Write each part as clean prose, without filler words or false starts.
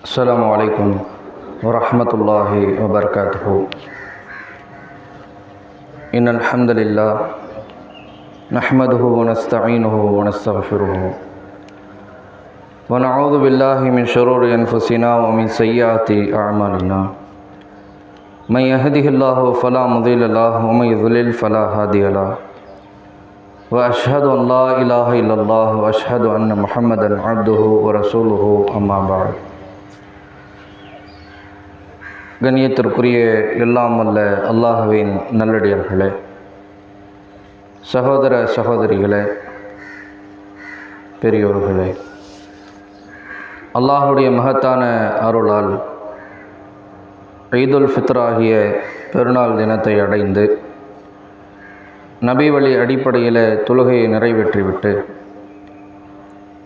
அஸ்ஸலாமு அலைக்கும் வரஹ்மத்துல்லாஹி வபரகாத்துஹு. இன்னல் ஹம்தலில்லாஹ் நஹ்மதுஹு வ நஸ்தஈனுஹு வ நஸ்தக்ஃபிருஹு வ நஊது பில்லாஹி மின் ஷுரூரி அன்ஃபுஸினா வ மின் ஸய்யிஆத்தி அஅமாலினா. மன் யஹ்திஹில்லாஹு ஃபலா முதில்ல லஹு வ மன் யுضلل ஃபலா ஹாதிய லஹு. வ அஷ்ஹது அன் லா இலாஹ இல்லல்லாஹ் வ அஷ்ஹது அன்ன முஹம்மதன் அப்துஹு வ ரசூலுஹு. அம்மா பஅத். கண்ணியத்திற்குரிய எல்லாம் வல்ல அல்லாஹ்வின் நல்லடியார்களே, சகோதர சகோதரிகளே, பெரியோர்களே, அல்லாஹுடைய மகத்தான அருளால் ஈதுல் ஃபித்ர் ஆகிய பெருநாள் தினத்தை அடைந்து நபி வழி அடிப்படையில் தொழுகையை நிறைவேற்றிவிட்டு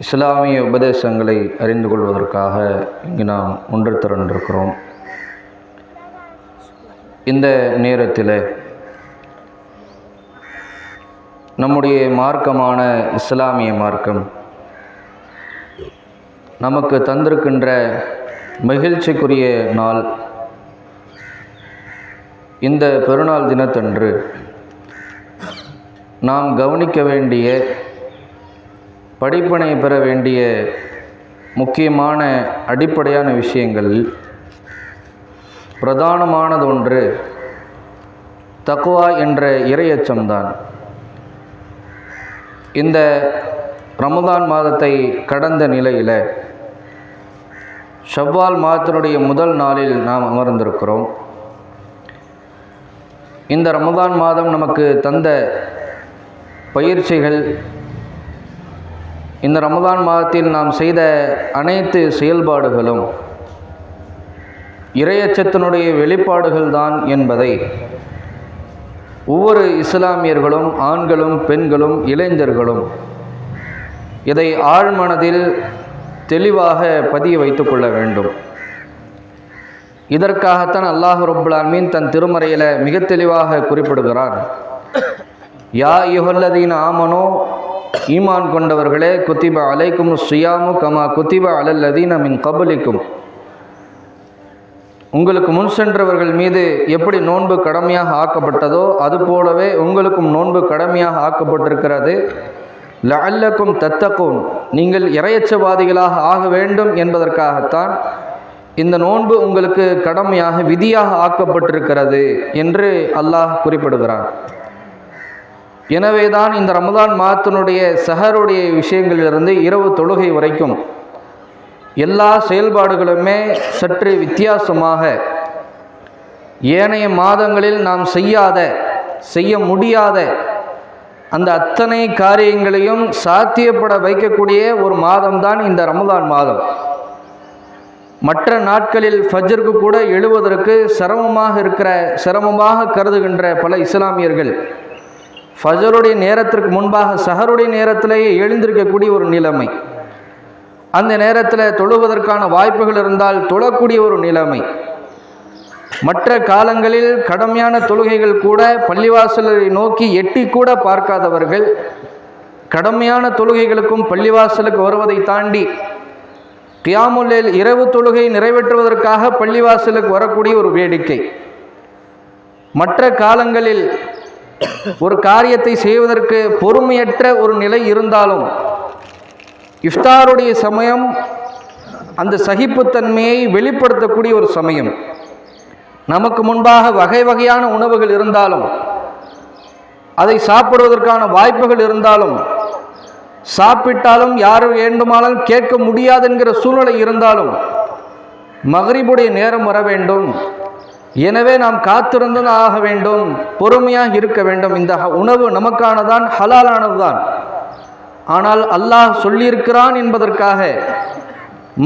இஸ்லாமிய உபதேசங்களை அறிந்து கொள்வதற்காக இங்கு நாம் ஒன்று திரண்டிருக்கிறோம். இந்த நேரத்தில் நம்முடைய மார்க்கமான இஸ்லாமிய மார்க்கம் நமக்கு தந்திருக்கின்ற மகிழ்ச்சிக்குரிய நாள். இந்த பெருநாள் தினத்தன்று நாம் கவனிக்க வேண்டிய, படிப்பினை பெற வேண்டிய முக்கியமான அடிப்படையான விஷயங்கள் பிரதானமானது ஒன்று தக்வா என்ற இறையச்சம்தான். இந்த ரமதான் மாதத்தை கடந்த நிலையில் ஷவ்வால் மாதத்தினுடைய முதல் நாளில் நாம் அமர்ந்திருக்கிறோம். இந்த ரமதான் மாதம் நமக்கு தந்த பயிற்சிகள், இந்த ரமதான் மாதத்தில் நாம் செய்த அனைத்து செயல்பாடுகளும் இறையச்சத்தினுடைய வெளிப்பாடுகள் தான் என்பதை ஒவ்வொரு இஸ்லாமியர்களும், ஆண்களும் பெண்களும் இளைஞர்களும் இதை ஆழ்மனதில் தெளிவாக பதிய வைத்து கொள்ள வேண்டும். இதற்காகத்தான் அல்லாஹ் ரப்புல் ஆலமீன் தன் திருமறையில் மிக தெளிவாக குறிப்பிடுகிறான். யா அய்யுஹல்லதீன ஆமனூ, ஈமான் கொண்டவர்களே, குத்திப அலைக்கும் ஸியாமு கமா குத்திப அலல்லதீன மின் கபலிக்கும், உங்களுக்கு முன் சென்றவர்கள் மீது எப்படி நோன்பு கடமையாக ஆக்கப்பட்டதோ அதுபோலவே உங்களுக்கும் நோன்பு கடமையாக ஆக்கப்பட்டிருக்கிறது. லஅல்லக்கும் தத்தகூன், நீங்கள் இறையச்சவாதிகளாக ஆக வேண்டும் என்பதற்காகத்தான் இந்த நோன்பு உங்களுக்கு கடமையாக, விதியாக ஆக்கப்பட்டிருக்கிறது என்று அல்லாஹ் குறிப்பிடுகிறான். எனவேதான் இந்த ரமதான் மாதத்தினுடைய சஹருடைய விஷயங்களிலிருந்து இரவு தொழுகை வரைக்கும் எல்லா செயல்பாடுகளுமே சற்று வித்தியாசமாக, ஏனைய மாதங்களில் நாம் செய்ய முடியாத அந்த அத்தனை காரியங்களையும் சாத்தியப்பட வைக்கக்கூடிய ஒரு மாதம்தான் இந்த ரமதான் மாதம். மற்ற நாட்களில் ஃபஜ்ருக்கு கூட எழுவதற்கு சிரமமாக கருதுகின்ற பல இஸ்லாமியர்கள் ஃபஜருடைய நேரத்திற்கு முன்பாக சஹருடைய நேரத்திலேயே எழுந்திருக்கக்கூடிய ஒரு நிலைமை, அந்த நேரத்தில் தொழுவதற்கான வாய்ப்புகள் இருந்தால் தொழக்கூடிய ஒரு நிலைமை, மற்ற காலங்களில் கடமையான தொழுகைகள் கூட பள்ளிவாசலை நோக்கி எட்டி கூட பார்க்காதவர்கள் கடமையான தொழுகைகளுக்கும் பள்ளிவாசலுக்கு வருவதை தாண்டி கியாமுல் லைல் இரவு தொழுகை நிறைவேற்றுவதற்காக பள்ளிவாசலுக்கு வரக்கூடிய ஒரு வேடிக்கை. மற்ற காலங்களில் ஒரு காரியத்தை செய்வதற்கு பொறுமையற்ற ஒரு நிலை இருந்தாலும் இஃப்தாருடைய சமயம் அந்த சகிப்புத்தன்மையை வெளிப்படுத்தக்கூடிய ஒரு சமயம். நமக்கு முன்பாக வகை வகையான உணவுகள் இருந்தாலும், அதை சாப்பிடுவதற்கான வாய்ப்புகள் இருந்தாலும், சாப்பிட்டாலும் யார் வேண்டுமானாலும் கேட்க முடியாது என்கிற சூழ்நிலை இருந்தாலும் மக்ரிபுடைய நேரம் வர வேண்டும். எனவே நாம் காத்திருந்து ஆக வேண்டும், பொறுமையாக இருக்க வேண்டும். இந்த உணவு நமக்கானதான், ஹலாலானதுதான். ஆனால் அல்லாஹ் சொல்லியிருக்கிறான் என்பதற்காக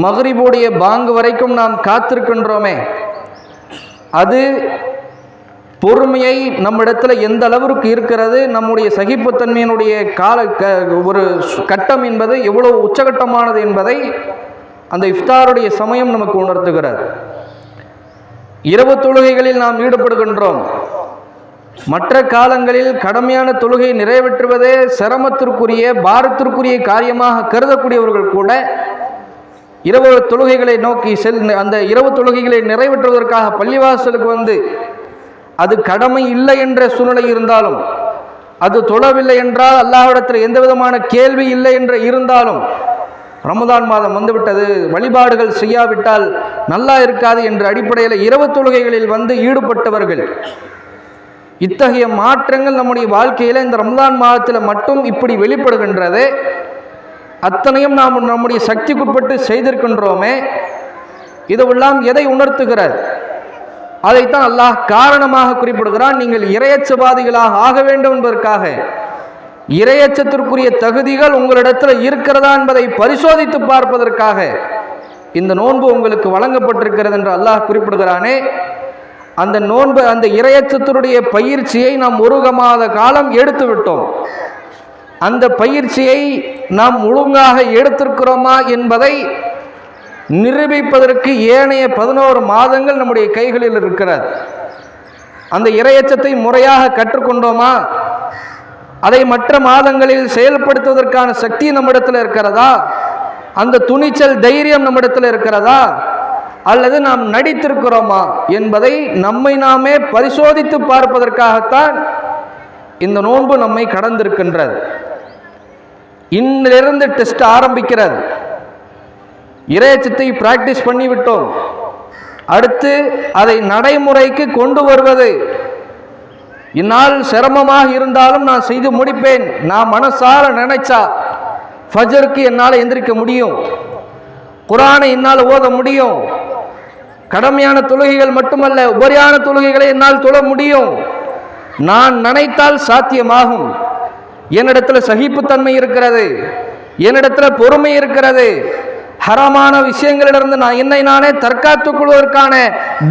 மக்ரிபுடைய பாங்கு வரைக்கும் நாம் காத்திருக்கின்றோமே, அது பொறுமையை நம்மிடத்தில் எந்த அளவிற்கு இருக்கிறது, நம்முடைய சகிப்புத்தன்மையினுடைய ஒரு கட்டம் என்பது எவ்வளவு உச்சகட்டமானது என்பதை அந்த இஃப்தாருடைய சமயம் நமக்கு உணர்த்துகிறது. இரவு தொழுகைகளில் நாம் ஈடுபடுகின்றோம். மற்ற காலங்களில் கடமையான தொழுகை நிறைவேற்றுவதே சிரமத்திற்குரிய, பாரத்திற்குரிய காரியமாக கருதக்கூடியவர்கள் கூட இரவு தொழுகைகளை நோக்கி அந்த இரவு தொழுகைகளை நிறைவேற்றுவதற்காக பள்ளிவாசலுக்கு வந்து அது கடமை இல்லை என்ற சூழ்நிலை இருந்தாலும், அது தொழவில்லை என்றால் அல்லாஹ்விடத்தில் எந்த விதமான கேள்வி இல்லை என்று இருந்தாலும், ரமதான் மாதம் வந்துவிட்டது, வழிபாடுகள் செய்யாவிட்டால் நல்லா இருக்காது என்ற அடிப்படையில் இரவு தொழுகைகளில் வந்து ஈடுபட்டவர்கள். இத்தகைய மாற்றங்கள் நம்முடைய வாழ்க்கையில் இந்த ரமதான் மாதத்தில் மட்டும் இப்படி வெளிப்படுகின்றது. அத்தனையும் நாம் நம்முடைய சக்திக்குட்பட்டு செய்திருக்கின்றோமே, இதுவெல்லாம் எதை உணர்த்துகிறது? அதைத்தான் அல்லாஹ் காரணமாக குறிப்பிடுகிறான். நீங்கள் இறையச்சவாதிகளாக ஆக வேண்டும் என்பதற்காக, இறையச்சத்திற்குரிய தகுதிகள் உங்களிடத்தில் இருக்கிறதா என்பதை பரிசோதித்து பார்ப்பதற்காக இந்த நோன்பு உங்களுக்கு வழங்கப்பட்டிருக்கிறது என்று அல்லாஹ் குறிப்பிடுகிறானே. அந்த நோன்பு, அந்த இறையச்சத்தினுடைய பயிற்சியை நாம் 1 மாத காலம் எடுத்து விட்டோம். அந்த பயிற்சியை நாம் ஒழுங்காக எடுத்திருக்கிறோமா என்பதை நிரூபிப்பதற்கு ஏனைய 11 மாதங்கள் நம்முடைய கைகளில் இருக்கிறது. அந்த இறையச்சத்தை முறையாக கற்றுக்கொண்டோமா? அதை மற்ற மாதங்களில் செயல்படுத்துவதற்கான சக்தி நம்மிடத்தில் இருக்கிறதா? அந்த துணிச்சல், தைரியம் நம்மிடத்தில் இருக்கிறதா? அல்லது நாம் நடித்திருக்கிறோமா என்பதை நம்மை நாமே பரிசோதித்து பார்ப்பதற்காகத்தான் இந்த நோன்பு நம்மை கடந்திருக்கின்றது. இன்றிலிருந்து டெஸ்ட் ஆரம்பிக்கிறது. இறையச்சத்தை பிராக்டிஸ் பண்ணிவிட்டோம். அடுத்து அதை நடைமுறைக்கு கொண்டு வருவது. இந்நாள் சிரமமாக இருந்தாலும் நான் செய்து முடிப்பேன். நான் மனசார நினைச்சா ஃபஜருக்கு என்னால் எந்திரிக்க முடியும், குர்ஆனை என்னால் ஓத முடியும், கடமையான தொழுகைகள் மட்டுமல்ல உபரியான தொழுகைகளை என்னால் தொழ முடியும். நான் நினைத்தால் சாத்தியமாகும். என்னிடத்தில் சகிப்புத்தன்மை இருக்கிறது, என்னிடத்தில் பொறுமை இருக்கிறது. ஹராமான விஷயங்களிலிருந்து நான் என்னை நானே தற்காத்துக் கொள்வதற்கான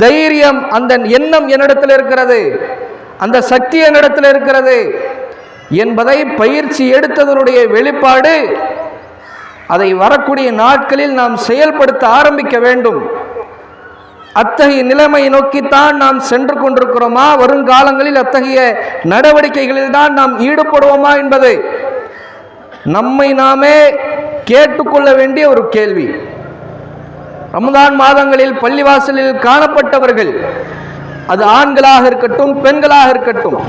தைரியம், அந்த எண்ணம் என்னிடத்தில் இருக்கிறது, அந்த சக்தி என்னிடத்தில் இருக்கிறது என்பதை பயிற்சி எடுத்ததனுடைய வெளிப்பாடு. அதை வரக்கூடிய நாட்களில் நாம் செயல்படுத்த ஆரம்பிக்க வேண்டும். அத்தகைய நிலைமை நோக்கித்தான் நாம் சென்று கொண்டிருக்கிறோமா? வருங்காலங்களில் அத்தகைய நடவடிக்கைகளில் தான் நாம் ஈடுபடுவோமா என்பது நம்மை நாமே கேட்டுக்கொள்ள வேண்டிய ஒரு கேள்வி. ரமதான் மாதங்களில் பள்ளிவாசலில் காணப்பட்டவர்கள், அது ஆண்களாக இருக்கட்டும் பெண்களாக இருக்கட்டும்,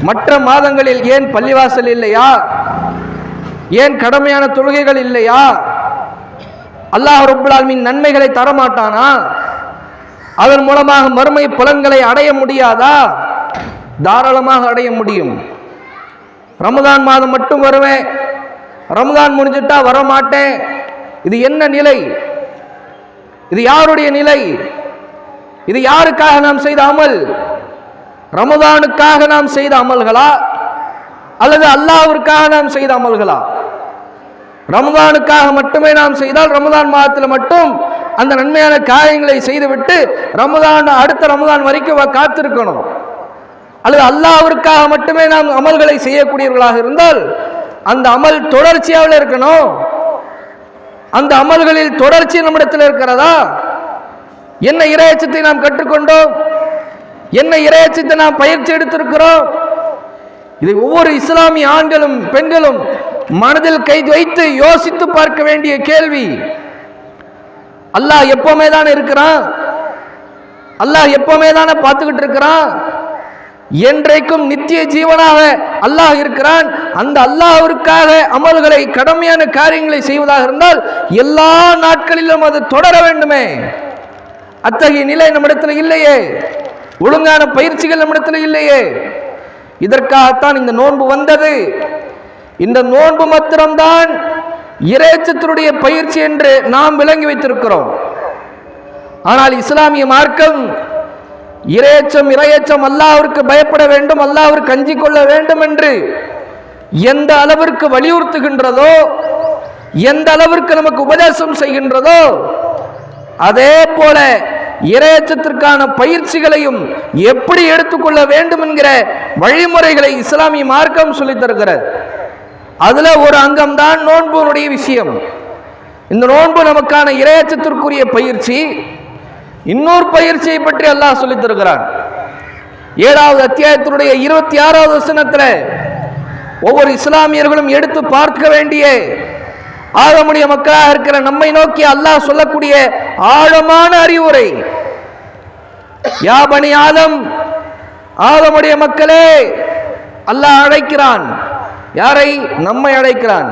மற்ற மாதங்களில் ஏன் பள்ளிவாசல் இல்லையா? ஏன் கடமையான தொழுகைகள் இல்லையா? அல்லாஹ் ரப்புல் ஆலமீன் நன்மைகளை தரமாட்டானா? அதன் மூலமாக மறுமை பலன்களை அடைய முடியாதா? தாராளமாக அடைய முடியும். ரமதான் மாதம் மட்டும் வருவேன், ரமதான் முடிஞ்சிட்டா வரமாட்டேன், இது என்ன நிலை? இது யாருடைய நிலை? இது யாருக்காக நாம் செய்த அமல்? ரமதானுக்காக நாம் செய்த அமல்களா அல்லது அல்லாஹ்விற்காக நாம் செய்த அமல்களா? ரமதானுக்காக மட்டுமே நாம் செய்தால் ரமதான் மாதத்தில் மட்டும் அந்த நன்மையான காரியங்களை செய்துவிட்டு அடுத்த ரமதான் வரைக்கும் காத்திருக்கணும். அல்லது அல்லாஹ்விற்காக மட்டுமே நாம் அமல்களை செய்யக்கூடியவர்களாக இருந்தால் அந்த அமல் தொடர்ச்சியாக இருக்கணும். அந்த அமல்களில் தொடர்ச்சி நம்மிடத்தில் இருக்கிறதா? என்ன இறையச்சத்தை நாம் கற்றுக்கொண்டோம்? என்ன இறையச்சத்தை நாம் பயிற்சி எடுத்திருக்கிறோம்? இதை ஒவ்வொரு இஸ்லாமிய ஆண்களும் பெண்களும் மனதில் கை வைத்து யோசித்து பார்க்க வேண்டிய கேள்வி. அல்லாஹ் எப்பவுமே தானே இருக்கிறான், அல்லாஹ் எப்பவுமே தானே பார்த்துக்கிட்டு இருக்கிறான், என்றைக்கும் நித்திய ஜீவனாக அல்லாஹ் இருக்கிறான். அந்த அல்லாஹ்விற்காக அமல்களை, கடமையான காரியங்களை செய்வதாக இருந்தால் எல்லா நாட்களிலும் அது தொடர வேண்டுமே. அத்தகைய நிலை நம்மிடத்தில் இல்லையே, ஒழுங்கான பயிற்சிகள் நம்மிடத்தில் இல்லையே. இதற்காகத்தான் இந்த நோன்பு வந்தது. இந்த நோன்பு மாத்திரம்தான் இறையச்சத்தினுடைய பயிற்சி என்று நாம் விளங்கி வைத்திருக்கிறோம். ஆனால் இஸ்லாமிய மார்க்கம் இறையச்சம் அல்லாஹ்விற்கு பயப்பட வேண்டும், அல்லாஹ்விற்கு அஞ்சிக் கொள்ள வேண்டும் என்று எந்த அளவிற்கு வலியுறுத்துகின்றதோ, எந்த அளவிற்கு நமக்கு உபதேசம் செய்கின்றதோ, அதே போல இறையச்சத்திற்கான பயிற்சிகளையும் எப்படி எடுத்துக்கொள்ள வேண்டும் என்கிற வழிமுறைகளை இஸ்லாமிய மார்க்கம் சொல்லித் தருகிறது. அதுல ஒரு அங்கம்தான் நோன்புடைய விஷயம். இந்த நோன்பு நமக்கான இறையச்சத்திற்குரிய பயிற்சி. இன்னொரு பயிற்சியை பற்றி அல்லாஹ் சொல்லித் தருகிறான். 7வது அத்தியாயத்தினுடைய 26வது வசனத்தில் ஒவ்வொரு இஸ்லாமியர்களும் எடுத்து பார்க்க வேண்டிய ஆதமுடைய மக்களாக இருக்கிற நம்மை நோக்கி அல்லாஹ் சொல்லக்கூடிய ஆழமான அறிவுரை. யா பனி ஆதம், ஆதமுடைய மக்களே, அல்லாஹ் அழைக்கிறான். யாரை? நம்மை அழைக்கிறான்.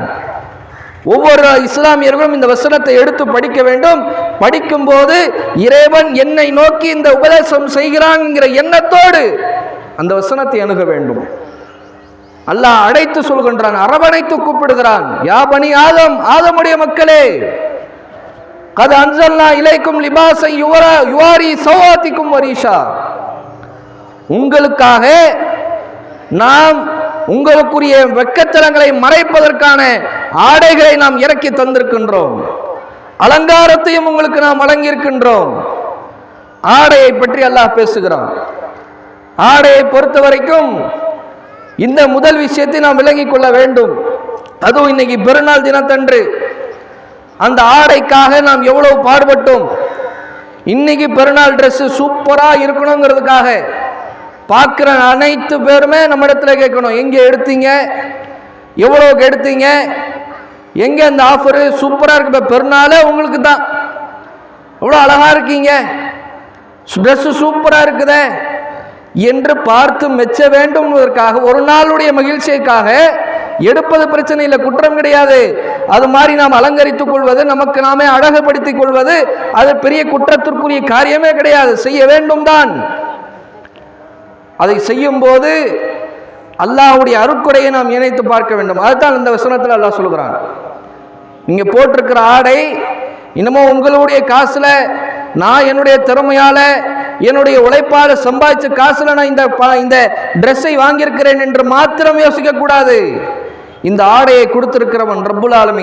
ஒவ்வொரு இஸ்லாமியர்களும் இந்த வசனத்தை எடுத்து படிக்க வேண்டும். படிக்கும் போது இறைவன் என்னை நோக்கி இந்த உபதேசம் செய்கிறான் என்கிற எண்ணத்தோடு அந்த வசனத்தை அணுக வேண்டும். அல்லாஹ் அழைத்து சொல்கின்றான், அரவணைத்து கூப்பிடுகிறான். யா பனி ஆதம், ஆதமுடைய மக்களே, கத் அன்ஸல்னா இலைக்கும் லிபாஸை யுவாரி சவாத்திக்கும் வரீஷா, உங்களுக்காக நாம் உங்களுக்குரிய வெட்கத்தலங்களை மறைப்பதற்கான ஆடைகளை நாம் இறக்கி தந்திருக்கின்றோம். அலங்காரத்தையும் உங்களுக்கு நாம் வழங்கியிருக்கின்றோம். ஆடையை பற்றி அல்லாஹ் பேசுகிறான். ஆடையை பொறுத்த வரைக்கும் இந்த முதல் விஷயத்தை நாம் விளங்கிக் கொள்ள வேண்டும். அதுவும் இன்னைக்கு பெருநாள் தினத்தன்று அந்த ஆடைக்காக நாம் எவ்வளவு பாடுபட்டோம். இன்னைக்கு பெருநாள் ட்ரெஸ் சூப்பரா இருக்கணுங்கிறதுக்காக பார்க்கிற அனைத்து பேருமே நம்ம இடத்துல கேட்கணும், எங்கே எடுத்தீங்க, எவ்வளவுக்கு எடுத்தீங்க, எங்க அந்த ஆஃபரு சூப்பரா இருக்கு, பெருநாளே உங்களுக்கு தான், எவ்வளோ அழகா இருக்கீங்க, ட்ரெஸ் சூப்பரா இருக்குதே என்று பார்த்து மெச்ச வேண்டும் என்பதற்காக ஒரு நாளுடைய மகிழ்ச்சிக்காக எடுப்பது பிரச்சனை இல்லை, குற்றம் கிடையாது. அது மாதிரி நாம் அலங்கரித்துக் கொள்வது, நமக்கு நாமே அழகுபடுத்திக் கொள்வது, அது பெரிய குற்றத்திற்குரிய காரியமே கிடையாது, செய்ய வேண்டும் தான். அதை செய்யும் போது அல்லாஹ்வுடைய அருட்கொடையை நாம் இணைத்து பார்க்க வேண்டும். அதுதான் இந்த வசனத்தில் அல்லாஹ் சொல்கிறான். நீங்க போட்டிருக்கிற ஆடை இன்னமும் உங்களுடைய காசுல, நான் என்னுடைய திறமையால, என்னுடைய உழைப்பால சம்பாதிச்ச காசுல நான் இந்த ட்ரெஸ்ஸை வாங்கியிருக்கிறேன் என்று மாத்திரம் யோசிக்க கூடாது. இந்த ஆடையை கொடுத்திருக்கிறவன் ரப்புல் ஆலமீன்.